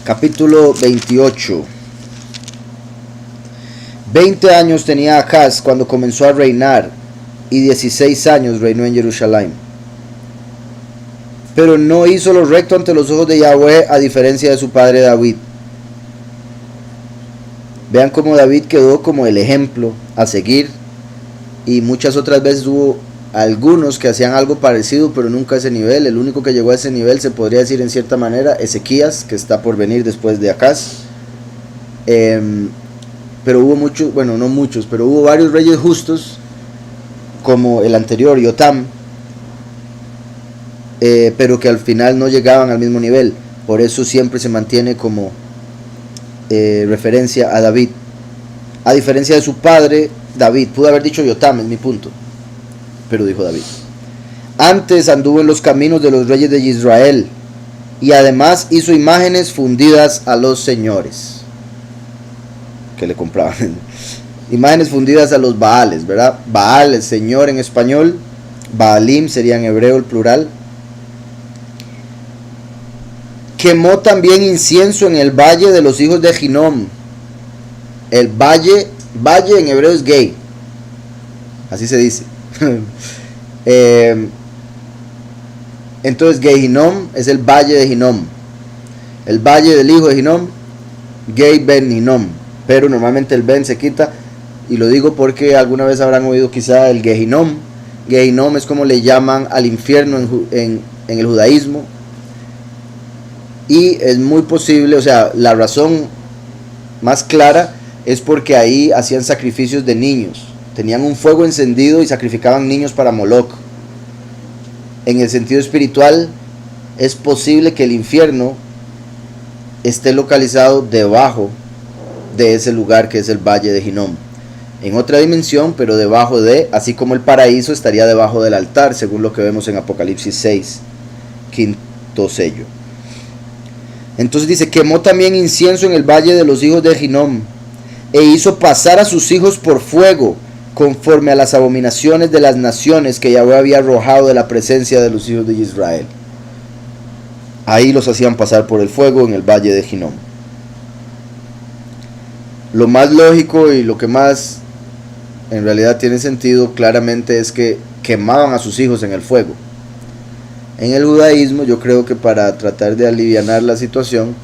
Capítulo 28. 20 años tenía Acaz cuando comenzó a reinar, y 16 años reinó en Jerusalén. Pero no hizo lo recto ante los ojos de Yahweh, a diferencia de su padre David. Vean cómo David quedó como el ejemplo a seguir, y muchas otras veces hubo algunos que hacían algo parecido, pero nunca a ese nivel. El único que llegó a ese nivel, se podría decir en cierta manera, Ezequías, que está por venir después de Acaz. Pero hubo muchos, bueno, no muchos, pero hubo varios reyes justos, como el anterior, Yotam, pero que al final no llegaban al mismo nivel. Por eso siempre se mantiene como referencia a David, a diferencia de su padre David. Pudo haber dicho Yotam, es mi punto, pero dijo David. Antes anduvo en los caminos de los reyes de Israel, y además hizo imágenes fundidas a los señores que le compraban. Imágenes fundidas a los Baales, ¿verdad? Baal, el señor en español. Baalim sería en hebreo el plural. Quemó también incienso en el valle de los hijos de Ginom. El valle en hebreo es gay, así se dice. Entonces Gehinom es el valle de Ginom, el valle del hijo de Ginom, Gei ben Ginom, pero normalmente el ben se quita, y lo digo porque alguna vez habrán oído quizá el Gehinom. Gehinom es como le llaman al infierno en el judaísmo, y es muy posible, o sea, la razón más clara es porque ahí hacían sacrificios de niños, tenían un fuego encendido y sacrificaban niños para Moloch. En el sentido espiritual, es posible que el infierno esté localizado debajo de ese lugar que es el valle de Ginom, en otra dimensión, pero debajo de, así como el paraíso estaría debajo del altar, según lo que vemos en Apocalipsis 6, quinto sello. Entonces dice, quemó también incienso en el valle de los hijos de Ginom, e hizo pasar a sus hijos por fuego, conforme a las abominaciones de las naciones que Yahweh había arrojado de la presencia de los hijos de Israel. Ahí los hacían pasar por el fuego en el valle de Ginom. Lo más lógico y lo que más en realidad tiene sentido claramente es que quemaban a sus hijos en el fuego. En el judaísmo, yo creo que para tratar de alivianar la situación,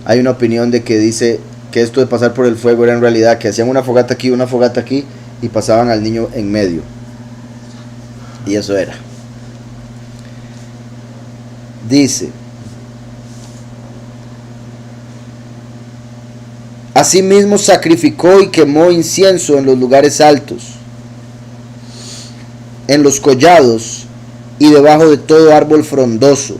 hay una opinión de que dice que esto de pasar por el fuego era en realidad que hacían una fogata aquí, y pasaban al niño en medio, y eso era. Dice, asimismo sacrificó y quemó incienso en los lugares altos, en los collados y debajo de todo árbol frondoso.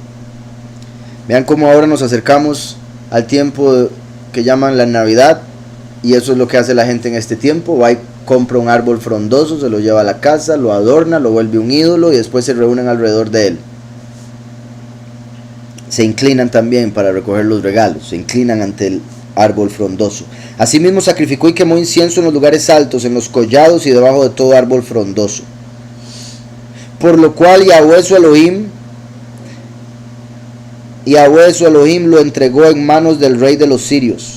Vean cómo ahora nos acercamos al tiempo que llaman la Navidad, y eso es lo que hace la gente en este tiempo. Va y compra un árbol frondoso, se lo lleva a la casa, lo adorna, lo vuelve un ídolo, y después se reúnen alrededor de él. Se inclinan también para recoger los regalos, se inclinan ante el árbol frondoso. Asimismo sacrificó y quemó incienso en los lugares altos, en los collados y debajo de todo árbol frondoso. Por lo cual Yahweh su Elohim lo entregó en manos del rey de los sirios,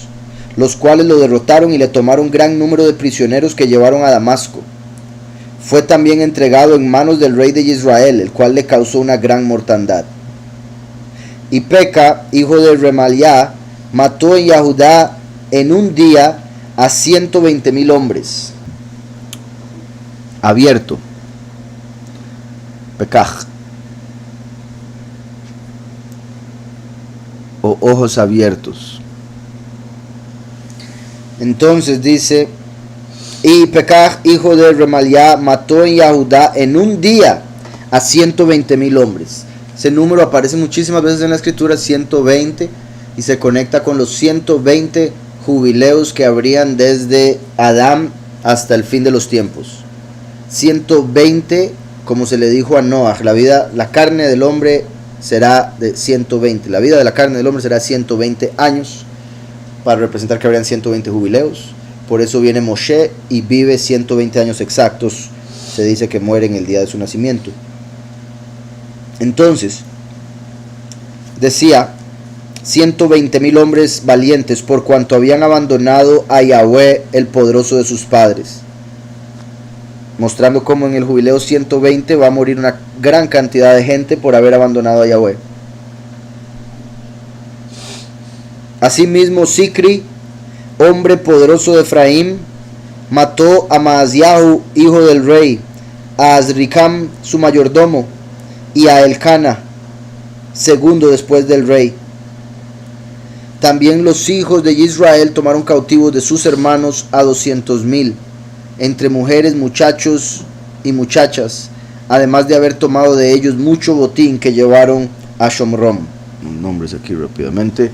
los cuales lo derrotaron y le tomaron gran número de prisioneros que llevaron a Damasco. Fue también entregado en manos del rey de Israel, el cual le causó una gran mortandad. Y Peca, hijo de Remaliah, mató en Yahudá en un día a 120,000 hombres. Abierto. Pekaj, o ojos abiertos. Entonces dice, y Pekaj, hijo de Remaliah, mató en Yahudá en un día a 120,000 hombres. Ese número aparece muchísimas veces en la escritura, 120, y se conecta con los 120 jubileos que habrían desde Adán hasta el fin de los tiempos. 120, como se le dijo a Noah, la carne del hombre será de 120, la vida de la carne del hombre será 120 años, para representar que habrían 120 jubileos. Por eso viene Moshe y vive 120 años exactos. Se dice que muere en el día de su nacimiento. Entonces, decía, 120,000 hombres valientes, por cuanto habían abandonado a Yahweh, el poderoso de sus padres. Mostrando cómo en el jubileo 120 va a morir una gran cantidad de gente por haber abandonado a Yahweh. Asimismo, Zicri, hombre poderoso de Efraín, mató a Maasyahu, hijo del rey, a Azricam, su mayordomo, y a Elcana, segundo después del rey. También los hijos de Israel tomaron cautivos de sus hermanos a 200,000, entre mujeres, muchachos y muchachas, además de haber tomado de ellos mucho botín que llevaron a Shomrom. Nombres aquí rápidamente.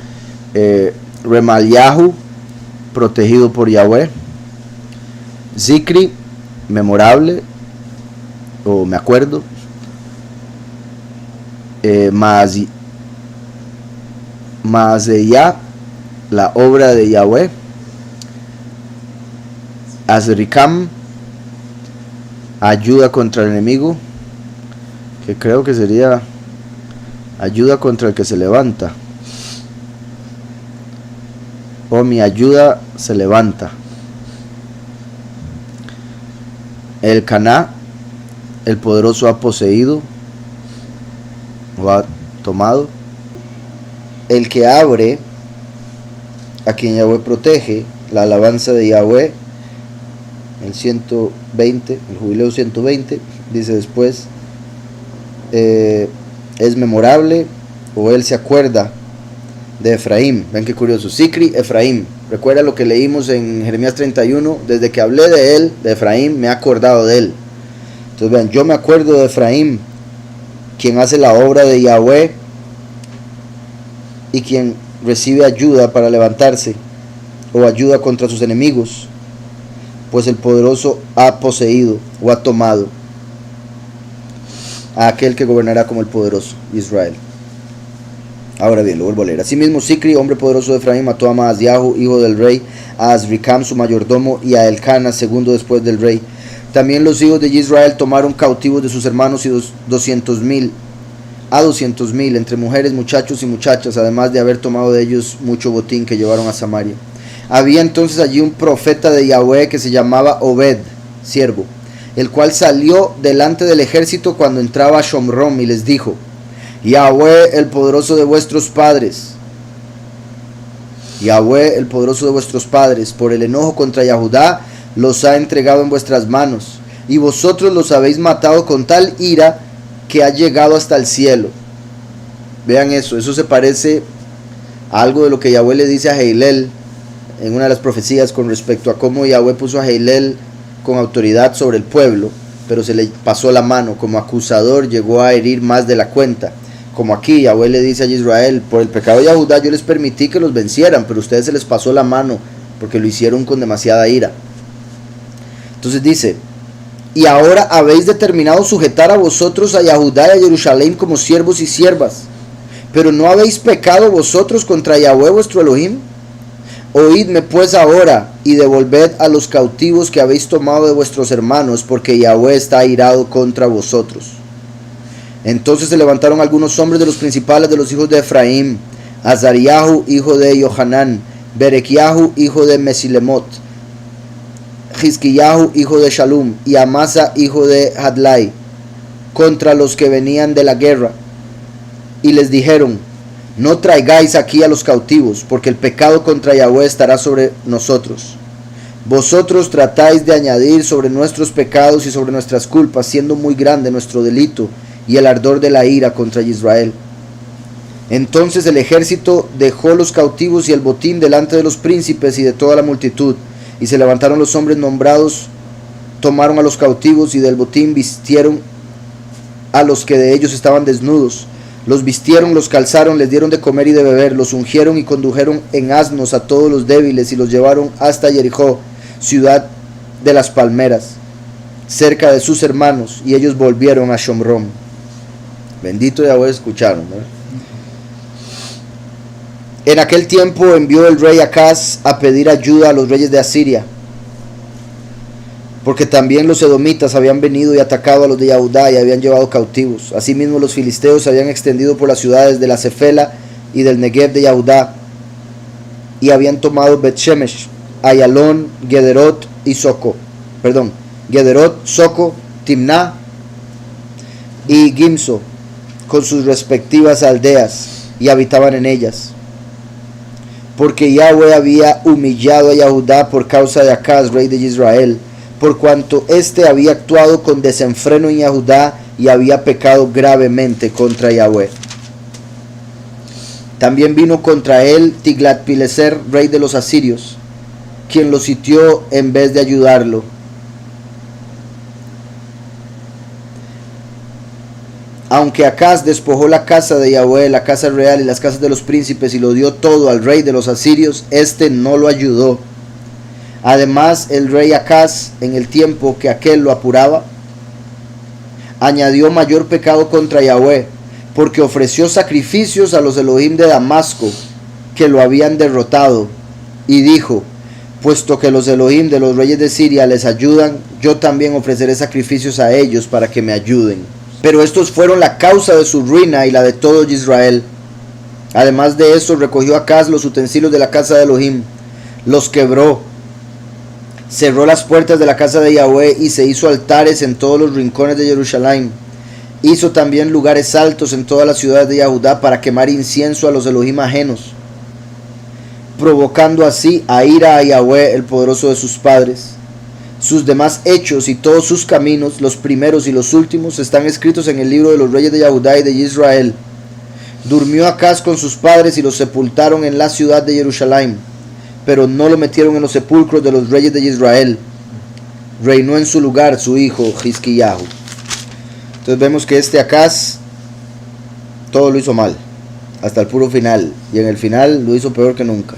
Remalyahu, protegido por Yahweh. Zicri, memorable, o me acuerdo. Maaseyah, la obra de Yahweh. Azricam, ayuda contra el enemigo, que creo que sería ayuda contra el que se levanta, o mi ayuda se levanta. Elcaná, el poderoso, ha poseído o ha tomado. El que abre, a quien Yahweh protege, la alabanza de Yahweh, el 120, el jubileo 120, dice después, es memorable, o él se acuerda de Efraín. Ven qué curioso. Zicri, Efraín. Recuerda lo que leímos en Jeremías 31, desde que hablé de él, de Efraín, me he acordado de él. Entonces vean, yo me acuerdo de Efraín, quien hace la obra de Yahweh y quien recibe ayuda para levantarse, o ayuda contra sus enemigos, pues el poderoso ha poseído o ha tomado a aquel que gobernará como el poderoso, Israel. Ahora bien, lo vuelvo a leer. Asimismo, Zicri, hombre poderoso de Efraín, mató a Maasyahu, hijo del rey, a Azricam, su mayordomo, y a Elcana, segundo después del rey. También los hijos de Israel tomaron cautivos de sus hermanos y 200,000, a 200,000, entre mujeres, muchachos y muchachas, además de haber tomado de ellos mucho botín que llevaron a Samaria. Había entonces allí un profeta de Yahweh que se llamaba Obed, siervo, el cual salió delante del ejército cuando entraba a Shomrom y les dijo: Yahweh, el poderoso de vuestros padres, Yahweh, el poderoso de vuestros padres, por el enojo contra Yahudá, los ha entregado en vuestras manos, y vosotros los habéis matado con tal ira que ha llegado hasta el cielo. Vean eso se parece a algo de lo que Yahweh le dice a Heilel en una de las profecías con respecto a cómo Yahweh puso a Heilel con autoridad sobre el pueblo, pero se le pasó la mano, como acusador llegó a herir más de la cuenta. Como aquí Yahweh le dice a Israel: por el pecado de Yahudá yo les permití que los vencieran, pero a ustedes se les pasó la mano porque lo hicieron con demasiada ira. Entonces dice: y ahora habéis determinado sujetar a vosotros a Yahudá y a Jerusalén como siervos y siervas, pero no habéis pecado vosotros contra Yahweh vuestro Elohim. Oídme pues ahora y devolved a los cautivos que habéis tomado de vuestros hermanos, porque Yahweh está airado contra vosotros. Entonces se levantaron algunos hombres de los principales de los hijos de Efraín: Azariahu, hijo de Johanán; Berequiahu, hijo de Mesilemot; Jizquiyahu, hijo de Shalum; y Amasa, hijo de Hadlai, contra los que venían de la guerra. Y les dijeron: no traigáis aquí a los cautivos, porque el pecado contra Yahweh estará sobre nosotros. Vosotros tratáis de añadir sobre nuestros pecados y sobre nuestras culpas, siendo muy grande nuestro delito y el ardor de la ira contra Israel. Entonces el ejército dejó los cautivos y el botín delante de los príncipes y de toda la multitud, y se levantaron los hombres nombrados, tomaron a los cautivos, y del botín vistieron a los que de ellos estaban desnudos. Los vistieron, los calzaron, les dieron de comer y de beber, los ungieron y condujeron en asnos a todos los débiles, y los llevaron hasta Jericó, ciudad de las palmeras, cerca de sus hermanos, y ellos volvieron a Shomrom. Bendito Yahweh, escucharon, ¿no? En aquel tiempo envió el rey Acaz a pedir ayuda a los reyes de Asiria, porque también los edomitas habían venido y atacado a los de Yahudá y habían llevado cautivos. Asimismo los filisteos se habían extendido por las ciudades de la Cefela, y del Negev de Yahudá, y habían tomado Bet-Shemesh, Ayalón, Gederot y Soco, Timná y Gimso, con sus respectivas aldeas, y habitaban en ellas. Porque Yahweh había humillado a Yahudá por causa de Acaz, rey de Israel, por cuanto éste había actuado con desenfreno en Yahudá y había pecado gravemente contra Yahweh. También vino contra él Tiglat-Pileser, rey de los asirios, quien lo sitió en vez de ayudarlo. Aunque Acaz despojó la casa de Yahweh, la casa real y las casas de los príncipes, y lo dio todo al rey de los asirios, éste no lo ayudó. Además, el rey Acaz, en el tiempo que aquel lo apuraba, añadió mayor pecado contra Yahweh, porque ofreció sacrificios a los Elohim de Damasco, que lo habían derrotado, y dijo: puesto que los Elohim de los reyes de Siria les ayudan, yo también ofreceré sacrificios a ellos para que me ayuden. Pero estos fueron la causa de su ruina y la de todo Israel. Además de eso, recogió Acaz los utensilios de la casa de Elohim, los quebró, cerró las puertas de la casa de Yahweh y se hizo altares en todos los rincones de Jerusalén. Hizo también lugares altos en todas las ciudades de Yahudá para quemar incienso a los Elohim ajenos, provocando así a ira a Yahweh, el poderoso de sus padres. Sus demás hechos y todos sus caminos, los primeros y los últimos, están escritos en el libro de los reyes de Yahudá y de Israel. Durmió Acaz con sus padres y los sepultaron en la ciudad de Jerusalén, pero no lo metieron en los sepulcros de los reyes de Israel. Reinó en su lugar su hijo Hizquillahu. Entonces vemos que este Acaz todo lo hizo mal, hasta el puro final, y en el final lo hizo peor que nunca.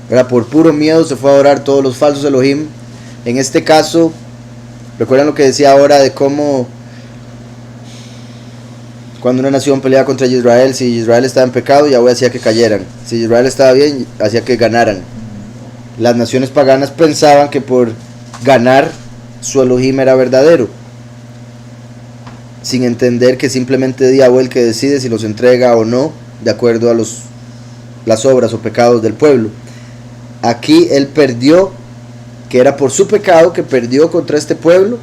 Era por puro miedo se fue a adorar todos los falsos Elohim. En este caso, recuerdan lo que decía ahora de cómo cuando una nación peleaba contra Israel, si Israel estaba en pecado, Yahweh hacía que cayeran. Si Israel estaba bien, hacía que ganaran. Las naciones paganas pensaban que por ganar su Elohim era verdadero, sin entender que simplemente es Yahweh el que decide si los entrega o no, de acuerdo a las obras o pecados del pueblo. Aquí él perdió, que era por su pecado que perdió contra este pueblo,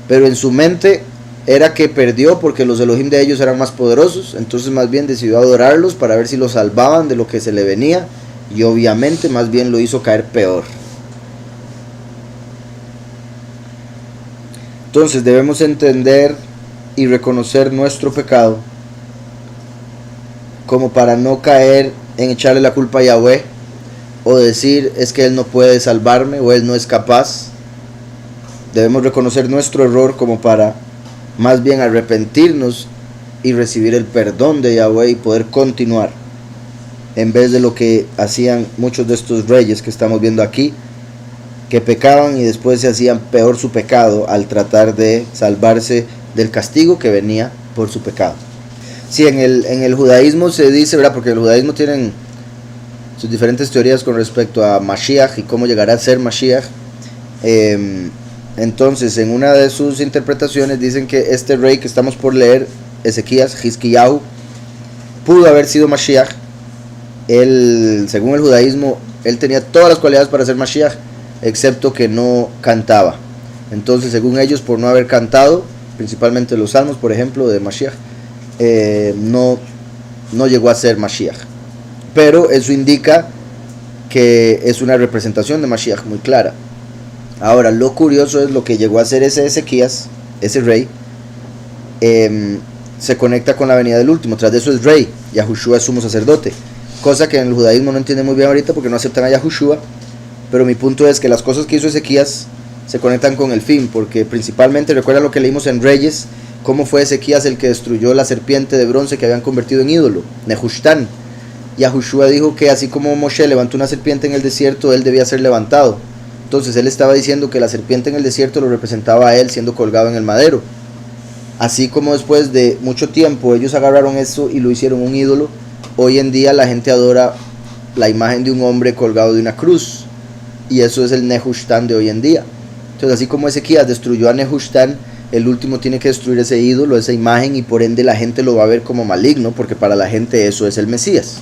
pero en su mente era que perdió porque los Elohim de ellos eran más poderosos. Entonces más bien decidió adorarlos para ver si los salvaban de lo que se le venía, y obviamente más bien lo hizo caer peor. Entonces debemos entender y reconocer nuestro pecado como para no caer en echarle la culpa a Yahweh, o decir es que él no puede salvarme o él no es capaz. Debemos reconocer nuestro error como para más bien arrepentirnos y recibir el perdón de Yahweh y poder continuar, en vez de lo que hacían muchos de estos reyes que estamos viendo aquí, que pecaban y después se hacían peor su pecado al tratar de salvarse del castigo que venía por su pecado. Sí, en el judaísmo se dice, ¿verdad? Porque el judaísmo tienen sus diferentes teorías con respecto a Mashiach y cómo llegará a ser Mashiach. Entonces, en una de sus interpretaciones dicen que este rey que estamos por leer, Ezequías, Hizquillahu, pudo haber sido Mashiach. Él, según el judaísmo, él tenía todas las cualidades para ser Mashiach, excepto que no cantaba. Entonces, según ellos, por no haber cantado, principalmente los salmos, por ejemplo, de Mashiach, no llegó a ser Mashiach. Pero eso indica que es una representación de Mashiach muy clara. Ahora, lo curioso es lo que llegó a ser ese Ezequías, ese rey, se conecta con la venida del último. Tras de eso es rey, Yahushua es sumo sacerdote, cosa que en el judaísmo no entienden muy bien ahorita porque no aceptan a Yahushua. Pero mi punto es que las cosas que hizo Ezequías se conectan con el fin, porque principalmente recuerda lo que leímos en Reyes, cómo fue Ezequías el que destruyó la serpiente de bronce que habían convertido en ídolo, Nehushtan. Yahushua dijo que así como Moshe levantó una serpiente en el desierto, él debía ser levantado. Entonces él estaba diciendo que la serpiente en el desierto lo representaba a él siendo colgado en el madero. Así como después de mucho tiempo ellos agarraron eso y lo hicieron un ídolo, hoy en día la gente adora la imagen de un hombre colgado de una cruz, y eso es el Nehushtan de hoy en día. Entonces, así como Ezequías destruyó a Nehushtan, el último tiene que destruir ese ídolo, esa imagen, y por ende la gente lo va a ver como maligno, porque para la gente eso es el Mesías.